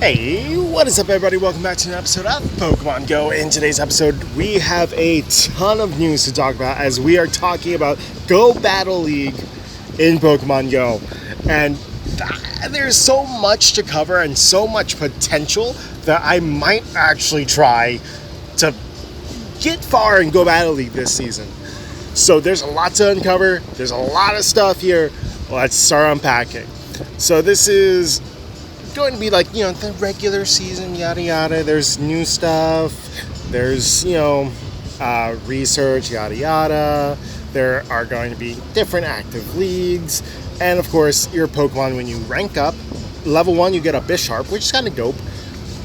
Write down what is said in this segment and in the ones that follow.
Hey, what is up everybody? Welcome back to an episode of Pokemon Go. In today's episode, we have a ton of news to talk about as we are talking about Go Battle League in Pokemon Go. And there's so much to cover and so much potential that I might actually try to get far in Go Battle League this season. So there's a lot to uncover. There's a lot of stuff here. Let's start unpacking. So this is going to be like, the regular season, yada yada. There's new stuff, there's research, yada yada. There are going to be different active leagues, and of course your Pokemon, when you rank up level 1 you get a Bisharp, which is kind of dope.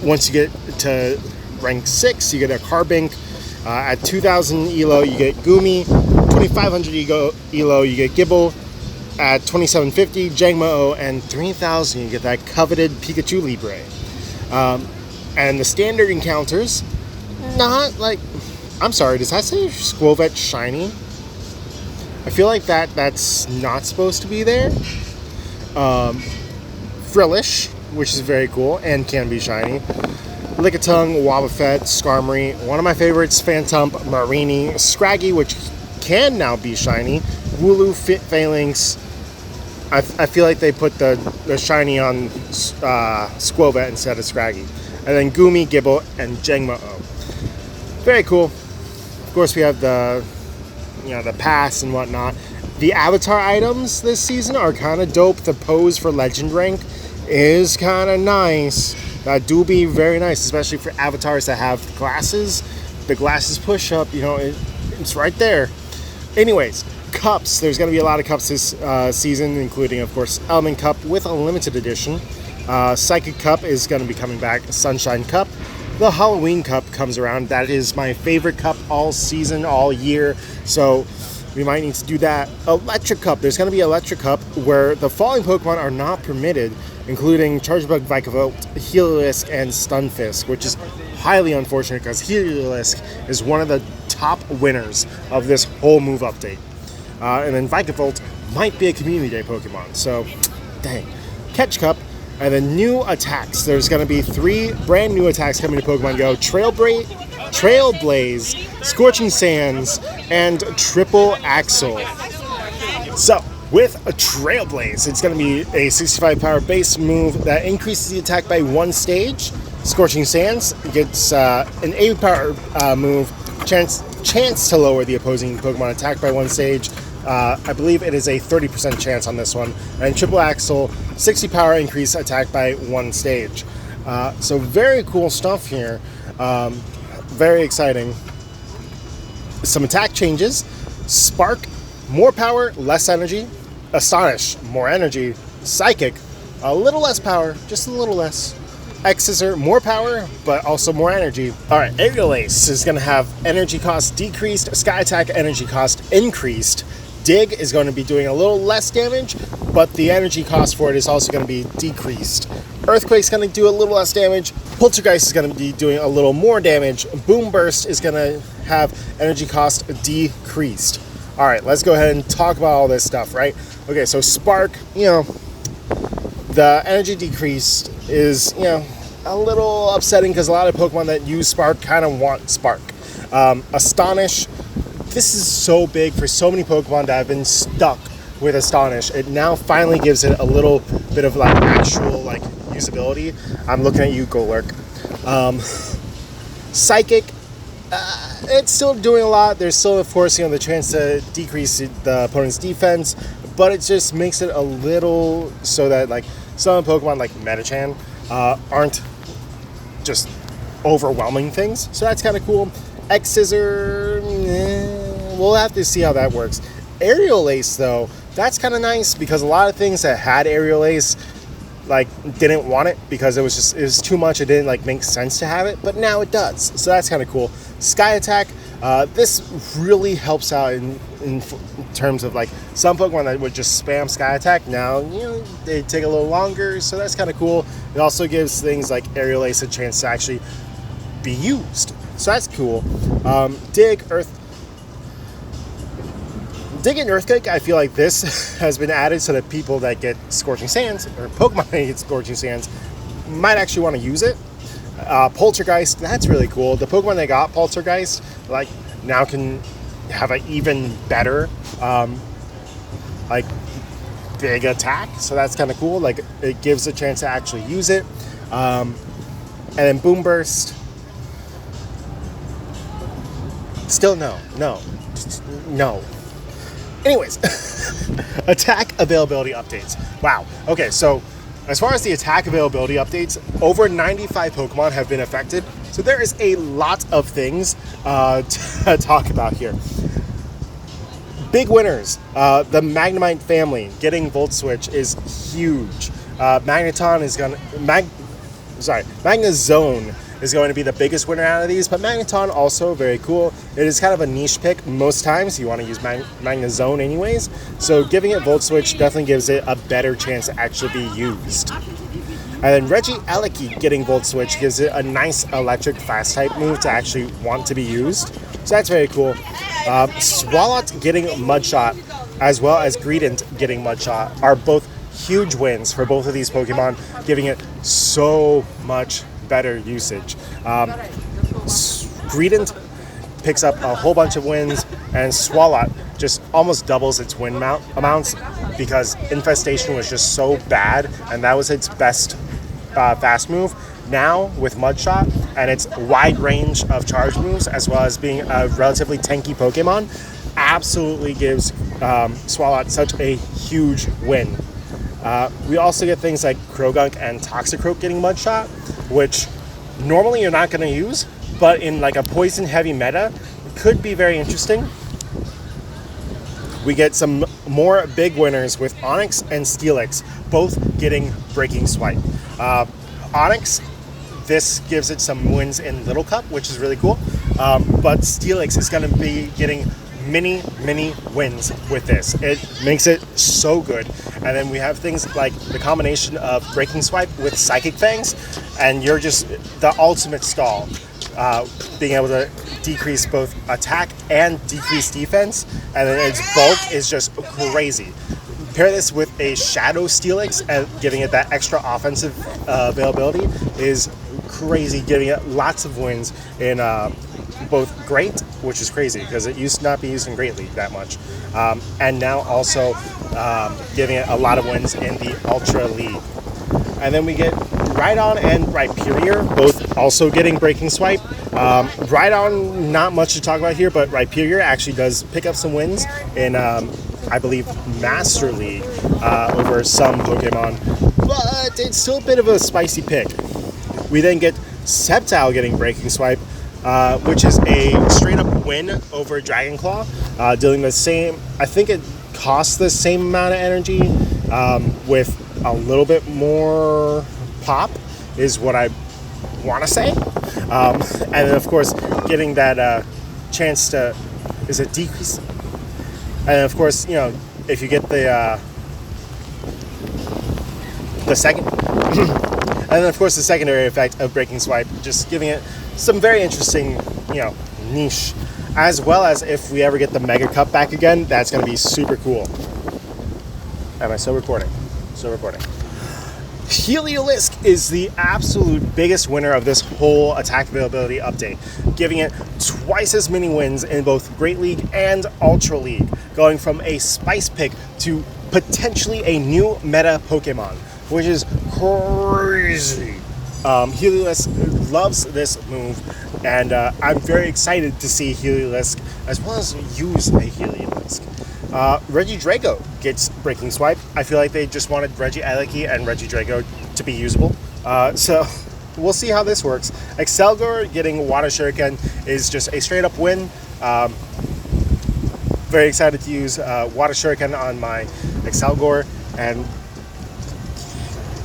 Once you get to rank 6 you get a Carbink. At 2000 elo you get Gumi. 2500 elo you get Gibble. At 2750, Jangmo-O, and 3000, you get that coveted Pikachu Libre. And the standard encounters, not like, I'm sorry, does that say Squovet Shiny? I feel like that's not supposed to be there. Frillish, which is very cool and can be shiny. Lickitung, Wobbuffet, Skarmory, one of my favorites, Phantump, Marini, Scraggy, which can now be shiny, Wooloo, Phalanx. I feel like they put the shiny on Squovet instead of Scraggy. And then Gumi, Gibble, and Jangmo-O. Very cool. Of course, we have the pass and whatnot. The avatar items this season are kind of dope. The pose for Legend Rank is kind of nice. That do be very nice, especially for avatars that have glasses. The glasses push up, it's right there. Anyways, cups. There's going to be a lot of cups this season, including, of course, Element Cup with a limited edition. Psychic Cup is going to be coming back. Sunshine Cup. The Halloween Cup comes around. That is my favorite cup all season, all year. So we might need to do that. Electric Cup. There's going to be Electric Cup where the falling Pokemon are not permitted, including Charjabug, Vikavolt, Heliolisk, and Stunfisk, which is highly unfortunate because Heliolisk is one of the top winners of this whole move update. And then Vikavolt might be a Community Day Pokemon, so dang. Catch Cup, and then new attacks. There's going to be 3 brand new attacks coming to Pokemon Go: Trailblaze, Scorching Sands, and Triple Axle. So with a Trailblaze, it's going to be a 65 power base move that increases the attack by 1 stage. Scorching Sands gets an 80 power move, chance to lower the opposing Pokemon attack by 1 stage. I believe it is a 30% chance on this one. And Triple Axle, 60 power increase attack by 1 stage. So very cool stuff here. Very exciting. Some attack changes. Spark, more power, less energy. Astonish, more energy. Psychic, a little less power, just a little less. X-Scissor, more power, but also more energy. Alright, Aerial Ace is going to have energy cost decreased, Sky Attack energy cost increased. Dig is going to be doing a little less damage, but the energy cost for it is also going to be decreased. Earthquake's going to do a little less damage. Poltergeist is going to be doing a little more damage. Boom Burst is going to have energy cost decreased. Alright, let's go ahead and talk about all this stuff, right? Okay, so Spark, the energy decreased is, a little upsetting because a lot of Pokemon that use Spark kind of want Spark. Astonish, this is so big for so many Pokemon that have been stuck with Astonish. It now finally gives it a little bit of actual usability. I'm looking at you, Golurk. Psychic, it's still doing a lot. There's still, of course, the chance to decrease the opponent's defense, but it just makes it a little so that some Pokemon like Metachan aren't just overwhelming things. So that's kind of cool. X-Scissor, we'll have to see how that works. Aerial Ace, though, that's kind of nice because a lot of things that had Aerial Ace didn't want it because it was too much. It didn't make sense to have it, but now it does. So that's kind of cool. Sky Attack, this really helps out in terms of some Pokemon that would just spam Sky Attack. Now they take a little longer, so that's kind of cool. It also gives things like Aerial Ace a chance to actually be used, so that's cool. Dig, and Earthquake, I feel like this has been added so that people that get Scorching Sands, or Pokemon that get Scorching Sands, might actually want to use it. Poltergeist, that's really cool. The Pokemon that got Poltergeist, like, now can have an even better, like, big attack. So that's kind of cool. Like, it gives a chance to actually use it. And then Boom Burst. Still no. Anyways, attack availability updates. Wow. Okay, so as far as the attack availability updates, over 95 Pokemon have been affected. So there is a lot of things to talk about here. Big winners. The Magnemite family getting Volt Switch is huge. Magnezone is going to be the biggest winner out of these, but Magneton also very cool. It is kind of a niche pick most times. You want to use Magnezone anyways, so giving it Volt Switch definitely gives it a better chance to actually be used. And then Regieleki getting Volt Switch gives it a nice electric fast type move to actually want to be used, so that's very cool. Swalot getting Mudshot as well as Greedent getting Mudshot are both huge wins for both of these Pokemon, giving it so much better usage. Greedent picks up a whole bunch of wins, and Swalot just almost doubles its win amounts because Infestation was just so bad, and that was its best fast move. Now with Mudshot and its wide range of charge moves, as well as being a relatively tanky Pokemon, absolutely gives Swalot such a huge win. We also get things like Krogunk and Toxicroak getting Mudshot, which normally you're not going to use, but in like a poison heavy meta could be very interesting. We get some more big winners with Onix and Steelix both getting Breaking Swipe. Onix, this gives it some wins in Little Cup, which is really cool, but Steelix is going to be getting many wins with this. It makes it so good. And then we have things like the combination of Breaking Swipe with Psychic Fangs, and you're just the ultimate stall, being able to decrease both attack and decrease defense, and then its bulk is just crazy. Pair this with a Shadow Steelix and giving it that extra offensive availability is crazy, giving it lots of wins in both Great, which is crazy because it used to not be used in Great League that much, and now also giving it a lot of wins in the Ultra League. And then we get Rhydon and Rhyperior both also getting Breaking Swipe. Rhydon, not much to talk about here, but Rhyperior actually does pick up some wins in, I believe, Master League over some Pokemon, but it's still a bit of a spicy pick. We then get Sceptile getting Breaking Swipe, which is a straight up win over Dragonclaw, dealing the same, I think it costs the same amount of energy with a little bit more pop is what I want to say. And then of course getting that chance to, is it decrease? And then of course, you know, if you get the second, and then of course the secondary effect of Breaking Swipe, just giving it some very interesting, you know, niche, as well as if we ever get the Mega Cup back again, that's going to be super cool. Am I still recording? Still recording. Heliolisk is the absolute biggest winner of this whole attack availability update, giving it twice as many wins in both Great League and Ultra League, going from a spice pick to potentially a new meta Pokemon, which is crazy. Heliolisk loves this move, and I'm very excited to see Heliolisk as well as use a Heliolisk. Regidrago gets Breaking Swipe. I feel like they just wanted Regieleki and Regidrago to be usable. So we'll see how this works. Excelgor getting Water Shuriken is just a straight up win. Very excited to use Water Shuriken on my Excelgor, and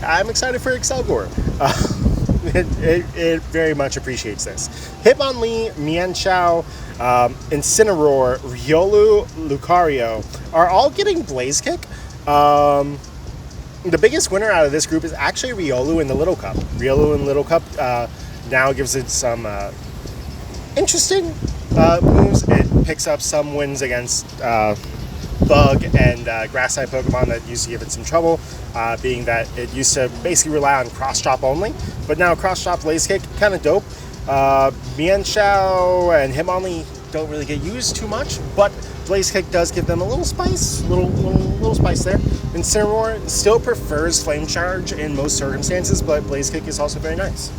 I'm excited for Excelgor. It very much appreciates this. Hitmonlee, Mienshao, Incineroar, Riolu, Lucario are all getting Blaze Kick. The biggest winner out of this group is actually Riolu in the Little Cup. Riolu in Little Cup now gives it some interesting moves. It picks up some wins against bug and grass type Pokemon that used to give it some trouble, being that it used to basically rely on cross chop only, but now cross chop, Blaze Kick, kind of dope. Mienshao and Hitmonlee don't really get used too much, but Blaze Kick does give them a little spice, little spice there. Incineroar still prefers Flame Charge in most circumstances, but Blaze Kick is also very nice.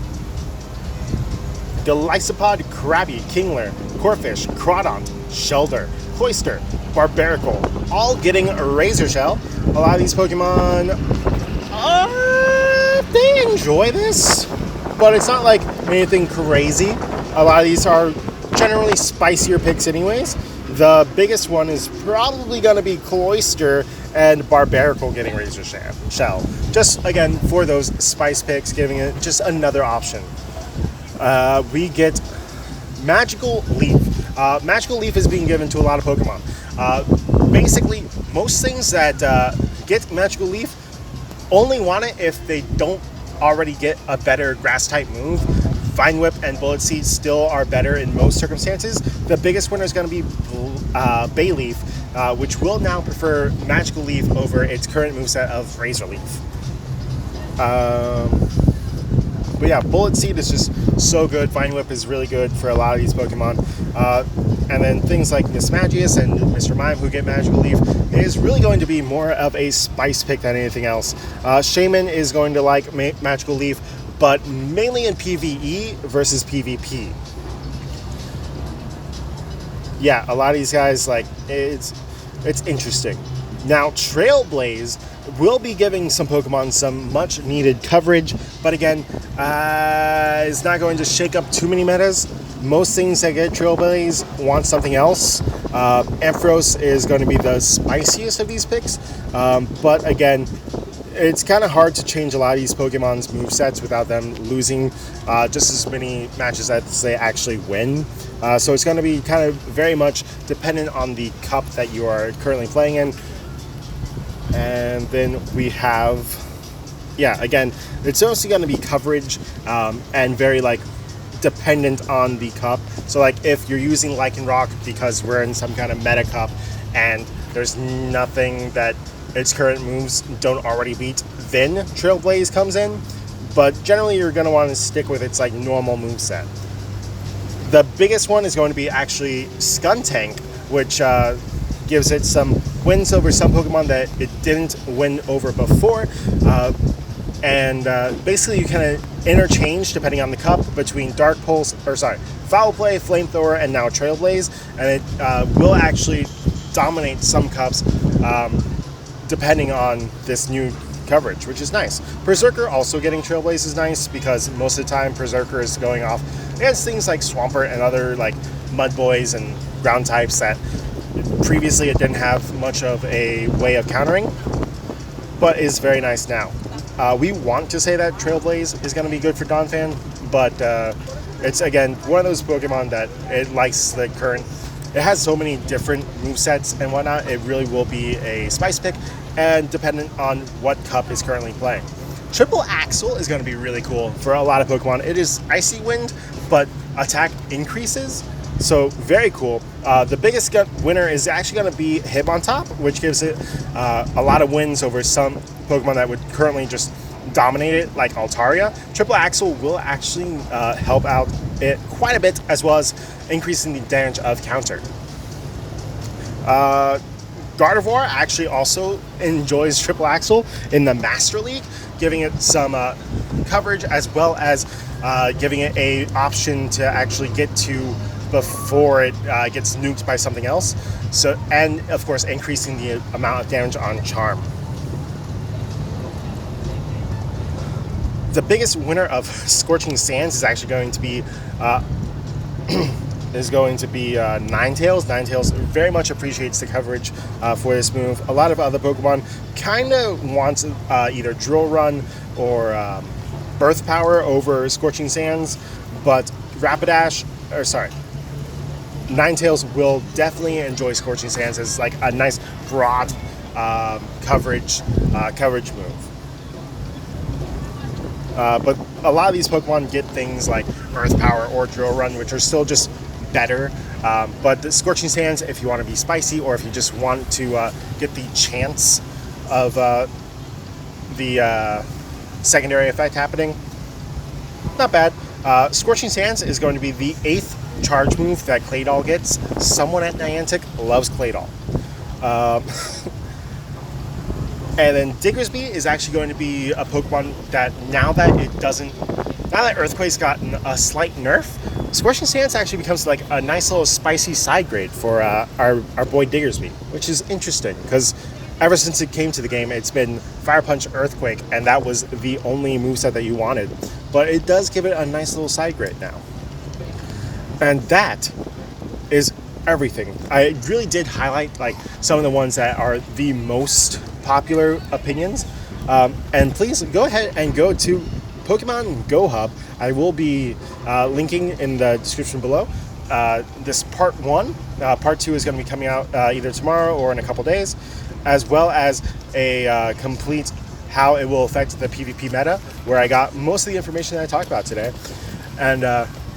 Golisopod, Krabby, Kingler, Corphish, Crawdont, Shelder, Cloyster, Barbaracle, all getting a Razor Shell. A lot of these Pokemon, they enjoy this, but it's not like anything crazy. A lot of these are generally spicier picks anyways. The biggest one is probably going to be Cloyster and Barbaracle getting Razor Shell. Just, again, for those spice picks, giving it just another option. We get Magical Leaf. Magical Leaf is being given to a lot of Pokemon. Basically, most things that get Magical Leaf only want it if they don't already get a better Grass-type move. Vine Whip and Bullet Seed still are better in most circumstances. The biggest winner is going to be Bayleaf, which will now prefer Magical Leaf over its current moveset of Razor Leaf. But yeah, Bullet Seed is just so good. Vine Whip is really good for a lot of these Pokemon. And then things like Miss Magius and Mr. Mime who get Magical Leaf is really going to be more of a spice pick than anything else. Shaman is going to like Magical Leaf, but mainly in PvE versus PvP. Yeah, a lot of these guys, like, it's interesting. Now, Trailblaze will be giving some Pokemon some much needed coverage, but again, it's not going to shake up too many metas. Most things that get Trailblaze want something else. Ampharos is going to be the spiciest of these picks, but again, it's kind of hard to change a lot of these Pokemon's movesets without them losing just as many matches as they actually win. So it's going to be kind of very much dependent on the cup that you are currently playing in. And then we have, yeah, again, it's mostly going to be coverage and very, like, dependent on the cup. So, like, if you're using Lycanroc because we're in some kind of meta cup and there's nothing that its current moves don't already beat, then Trailblaze comes in. But generally, you're going to want to stick with its, like, normal moveset. The biggest one is going to be actually Skuntank, which gives it some wins over some Pokemon that it didn't win over before. Basically you kind of interchange, depending on the cup, between Foul Play, Flamethrower, and now Trailblaze. And it will actually dominate some cups depending on this new coverage, which is nice. Berserker also getting Trailblaze is nice because most of the time Berserker is going off against things like Swampert and other like Mud Boys and ground types that previously it didn't have much of a way of countering, but is very nice now. We want to say that Trailblaze is going to be good for Donphan, but it's again one of those Pokemon that it likes the current. It has so many different movesets and whatnot. It really will be a spice pick, and dependent on what cup is currently playing. Triple Axle is going to be really cool for a lot of Pokemon. It is Icy Wind, but attack increases. So very cool. The biggest winner is actually going to be Hitmontop, which gives it a lot of wins over some Pokemon that would currently just dominate it, like Altaria. Triple Axle will actually help out it quite a bit, as well as increasing the damage of counter. Gardevoir actually also enjoys Triple Axle in the Master League, giving it some coverage, as well as giving it a option to actually get to before it gets nuked by something else. So, and of course, increasing the amount of damage on Charm. The biggest winner of Scorching Sands is actually going to be Ninetales. Ninetales very much appreciates the coverage for this move. A lot of other Pokemon kind of wants either Drill Run or Birth Power over Scorching Sands, but Ninetales will definitely enjoy Scorching Sands as like a nice broad coverage move. But a lot of these Pokemon get things like Earth Power or Drill Run, which are still just better. But the Scorching Sands, if you want to be spicy, or if you just want to get the chance of the secondary effect happening, not bad. Scorching Sands is going to be the 8th charge move that Claydol gets. Someone at Niantic loves Claydol. And then Diggersby is actually going to be a Pokemon that now that Earthquake's gotten a slight nerf, Scorching Sands actually becomes like a nice little spicy side grade for our boy Diggersby, which is interesting because ever since it came to the game, it's been Fire Punch, Earthquake, and that was the only moveset that you wanted. But it does give it a nice little side grade now. And that is everything. I really did highlight like some of the ones that are the most popular opinions. And please go ahead and go to Pokemon Go Hub. I will be linking in the description below this part 1. Part 2 is going to be coming out either tomorrow or in a couple days, as well as a complete how it will affect the PvP meta, where I got most of the information that I talked about today. And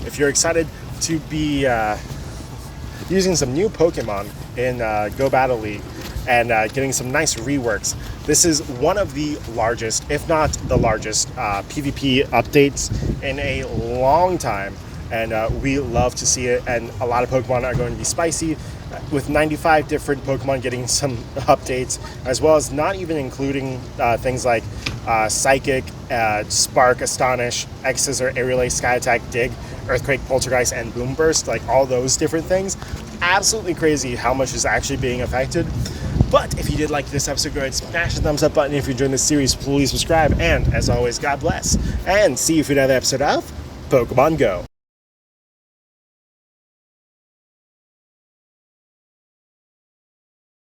if you're excited to be using some new Pokemon in Go Battle League and getting some nice reworks, this is one of the largest, if not the largest, PvP updates in a long time. And we love to see it. And a lot of Pokemon are going to be spicy, with 95 different Pokemon getting some updates, as well as not even including things like Psychic, Spark, Astonish, X-Scissor, Aerial Ace, Sky Attack, Dig, Earthquake, Poltergeist, and Boom Burst, like all those different things. Absolutely crazy how much is actually being affected. But if you did like this episode, go ahead and smash the thumbs up button. If you're enjoying this series, please subscribe. And as always, God bless. And see you for another episode of Pokemon Go.